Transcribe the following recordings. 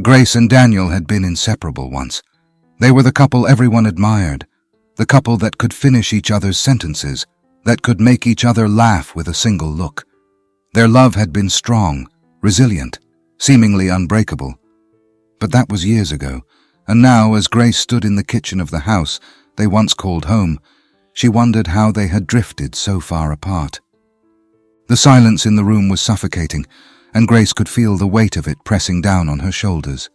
Grace and Daniel had been inseparable once. They were the couple everyone admired, the couple that could finish each other's sentences, that could make each other laugh with a single look. Their love had been strong, resilient, seemingly unbreakable. But that was years ago, and now, as Grace stood in the kitchen of the house they once called home, she wondered how they had drifted so far apart. The silence in the room was suffocating, and Grace could feel the weight of it pressing down on her shoulders.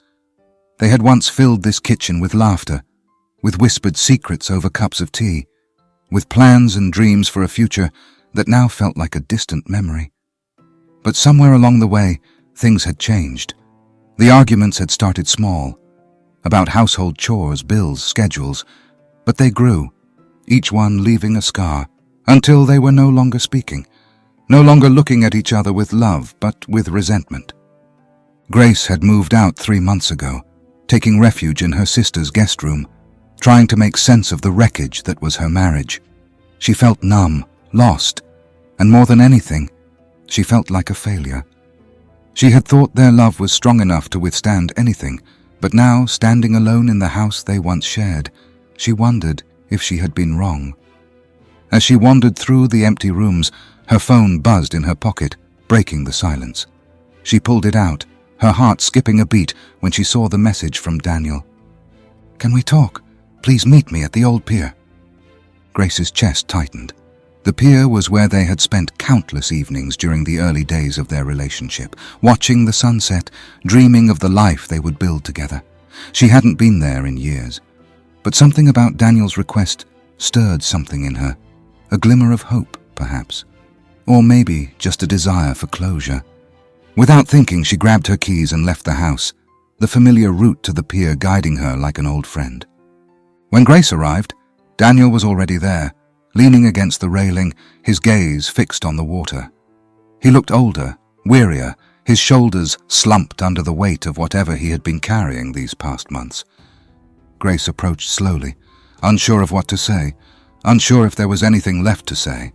They had once filled this kitchen with laughter, with whispered secrets over cups of tea, with plans and dreams for a future that now felt like a distant memory. But somewhere along the way, things had changed. The arguments had started small, about household chores, bills, schedules, but they grew, each one leaving a scar, until they were no longer speaking, no longer looking at each other with love, but with resentment. Grace had moved out 3 months ago, taking refuge in her sister's guest room, trying to make sense of the wreckage that was her marriage. She felt numb, lost, and more than anything, she felt like a failure. She had thought their love was strong enough to withstand anything, but now, standing alone in the house they once shared, she wondered if she had been wrong. As she wandered through the empty rooms, her phone buzzed in her pocket, breaking the silence. She pulled it out, her heart skipping a beat when she saw the message from Daniel. "Can we talk? Please meet me at the old pier." Grace's chest tightened. The pier was where they had spent countless evenings during the early days of their relationship, watching the sunset, dreaming of the life they would build together. She hadn't been there in years, but something about Daniel's request stirred something in her, a glimmer of hope, perhaps, or maybe just a desire for closure. Without thinking, she grabbed her keys and left the house, the familiar route to the pier guiding her like an old friend. When Grace arrived, Daniel was already there, leaning against the railing, his gaze fixed on the water. He looked older, wearier, his shoulders slumped under the weight of whatever he had been carrying these past months. Grace approached slowly, unsure of what to say, unsure if there was anything left to say.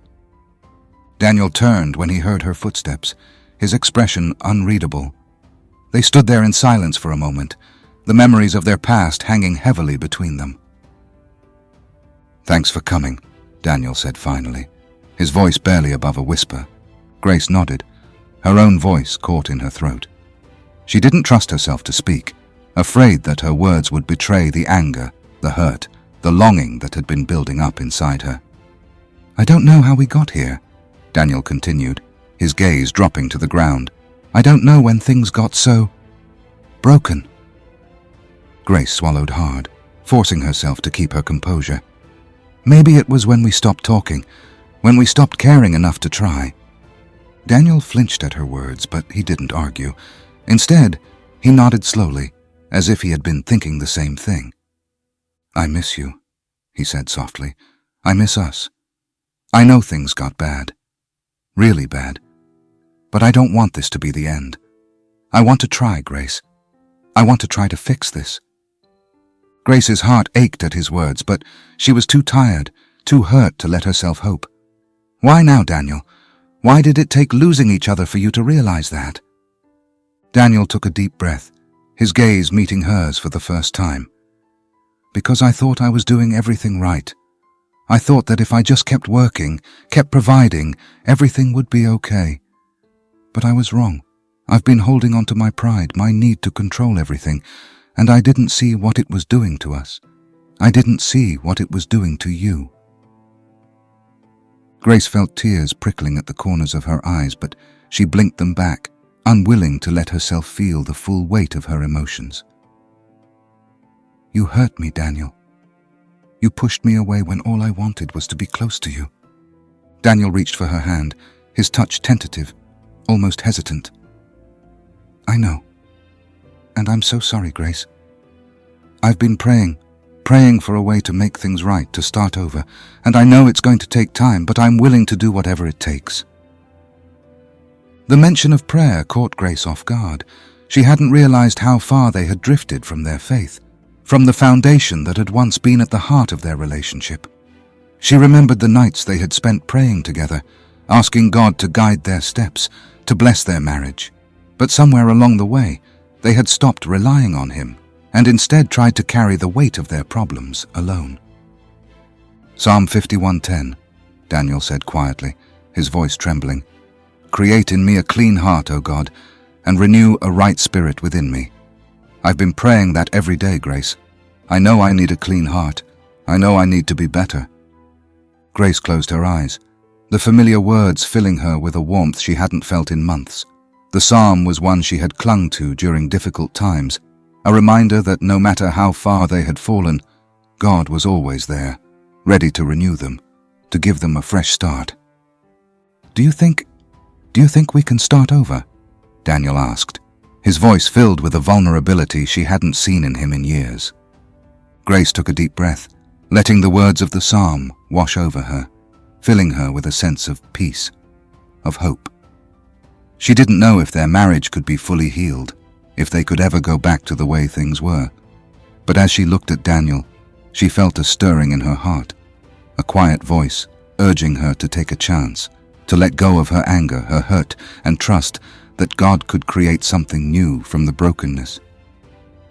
Daniel turned when he heard her footsteps, his expression unreadable. They stood there in silence for a moment, the memories of their past hanging heavily between them. "Thanks for coming," Daniel said finally, his voice barely above a whisper. Grace nodded, her own voice caught in her throat. She didn't trust herself to speak, afraid that her words would betray the anger, the hurt, the longing that had been building up inside her. "I don't know how we got here," Daniel continued, his gaze dropping to the ground. "I don't know when things got so broken." Grace swallowed hard, forcing herself to keep her composure. "Maybe it was when we stopped talking, when we stopped caring enough to try." Daniel flinched at her words, but he didn't argue. Instead, he nodded slowly, as if he had been thinking the same thing. "I miss you," he said softly. "I miss us. I know things got bad. Really bad. But I don't want this to be the end. I want to try, Grace. I want to try to fix this." Grace's heart ached at his words, but she was too tired, too hurt to let herself hope. "Why now, Daniel? Why did it take losing each other for you to realize that?" Daniel took a deep breath, his gaze meeting hers for the first time. "Because I thought I was doing everything right. I thought that if I just kept working, kept providing, everything would be okay. But I was wrong. I've been holding on to my pride, my need to control everything, and I didn't see what it was doing to us. I didn't see what it was doing to you." Grace felt tears prickling at the corners of her eyes, but she blinked them back, unwilling to let herself feel the full weight of her emotions. "You hurt me, Daniel. You pushed me away when all I wanted was to be close to you." Daniel reached for her hand, his touch tentative, almost hesitant. "I know. And I'm so sorry, Grace. I've been praying for a way to make things right, to start over, and I know it's going to take time, but I'm willing to do whatever it takes." The mention of prayer caught Grace off guard. She hadn't realized how far they had drifted from their faith, from the foundation that had once been at the heart of their relationship. She remembered the nights they had spent praying together, asking God to guide their steps, to bless their marriage. But somewhere along the way, They had stopped relying on him and instead tried to carry the weight of their problems alone. Psalm 51:10, Daniel said quietly, his voice trembling. Create in me a clean heart, O God, and renew a right spirit within me. I've been praying that every day, Grace. I know I need a clean heart. I know I need to be better. Grace closed her eyes, the familiar words filling her with a warmth she hadn't felt in months. The psalm was one she had clung to during difficult times, a reminder that no matter how far they had fallen, God was always there, ready to renew them, to give them a fresh start. Do you think we can start over? Daniel asked, his voice filled with a vulnerability she hadn't seen in him in years. Grace took a deep breath, letting the words of the psalm wash over her, filling her with a sense of peace, of hope. She didn't know if their marriage could be fully healed, if they could ever go back to the way things were. But as she looked at Daniel, she felt a stirring in her heart, a quiet voice urging her to take a chance, to let go of her anger, her hurt, and trust that God could create something new from the brokenness.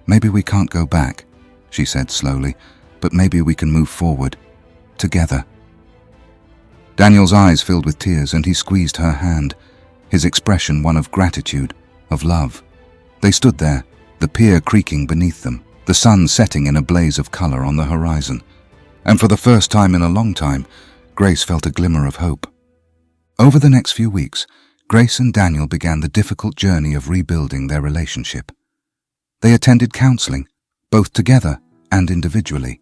Maybe we can't go back, she said slowly, but maybe we can move forward, together. Daniel's eyes filled with tears and he squeezed her hand, his expression one of gratitude, of love. They stood there, the pier creaking beneath them, the sun setting in a blaze of color on the horizon. And for the first time in a long time, Grace felt a glimmer of hope. Over the next few weeks, Grace and Daniel began the difficult journey of rebuilding their relationship. They attended counseling, both together and individually,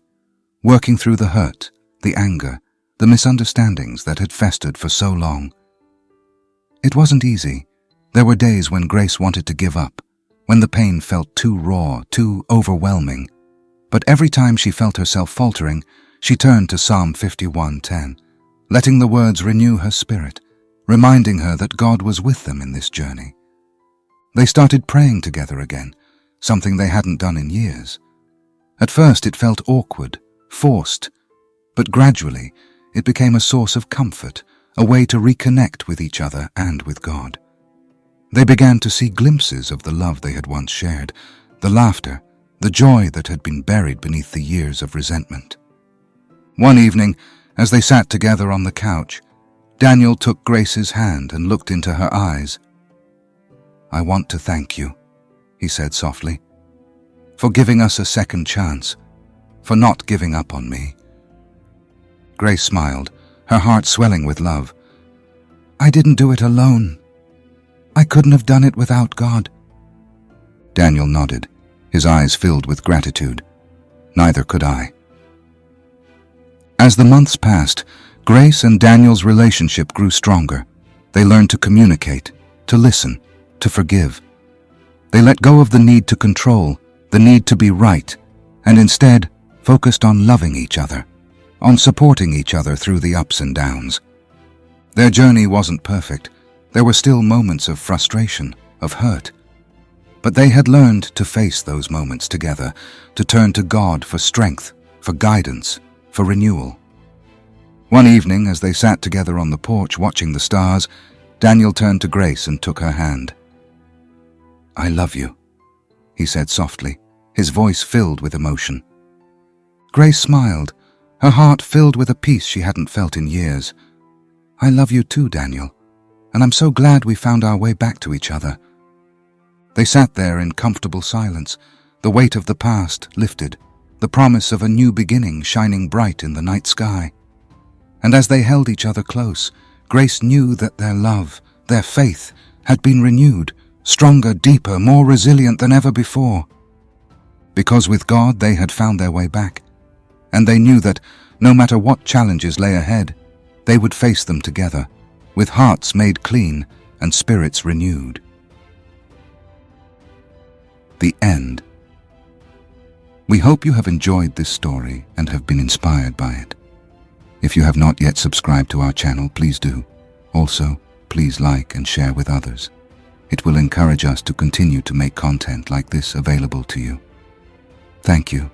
working through the hurt, the anger, the misunderstandings that had festered for so long. It wasn't easy. There were days when Grace wanted to give up, when the pain felt too raw, too overwhelming. But every time she felt herself faltering, she turned to Psalm 51:10, letting the words renew her spirit, reminding her that God was with them in this journey. They started praying together again, something they hadn't done in years. At first it felt awkward, forced, but gradually it became a source of comfort, a way to reconnect with each other and with God. They began to see glimpses of the love they had once shared, the laughter, the joy that had been buried beneath the years of resentment. One evening, as they sat together on the couch, Daniel took Grace's hand and looked into her eyes. I want to thank you, he said softly, for giving us a second chance, for not giving up on me. Grace smiled, her heart swelling with love. I didn't do it alone. I couldn't have done it without God. Daniel nodded, his eyes filled with gratitude. Neither could I. As the months passed, Grace and Daniel's relationship grew stronger. They learned to communicate, to listen, to forgive. They let go of the need to control, the need to be right, and instead focused on loving each other, on supporting each other through the ups and downs. Their journey wasn't perfect. There were still moments of frustration, of hurt. But they had learned to face those moments together, to turn to God for strength, for guidance, for renewal. One evening, as they sat together on the porch watching the stars, Daniel turned to Grace and took her hand. I love you, he said softly, his voice filled with emotion. Grace smiled, her heart filled with a peace she hadn't felt in years. I love you too, Daniel, and I'm so glad we found our way back to each other. They sat there in comfortable silence, the weight of the past lifted, the promise of a new beginning shining bright in the night sky. And as they held each other close, Grace knew that their love, their faith, had been renewed, stronger, deeper, more resilient than ever before. Because with God they had found their way back, and they knew that no matter what challenges lay ahead, they would face them together, with hearts made clean and spirits renewed. The end. We hope you have enjoyed this story and have been inspired by it. If you have not yet subscribed to our channel, please do. Also, please like and share with others. It will encourage us to continue to make content like this available to you. Thank you.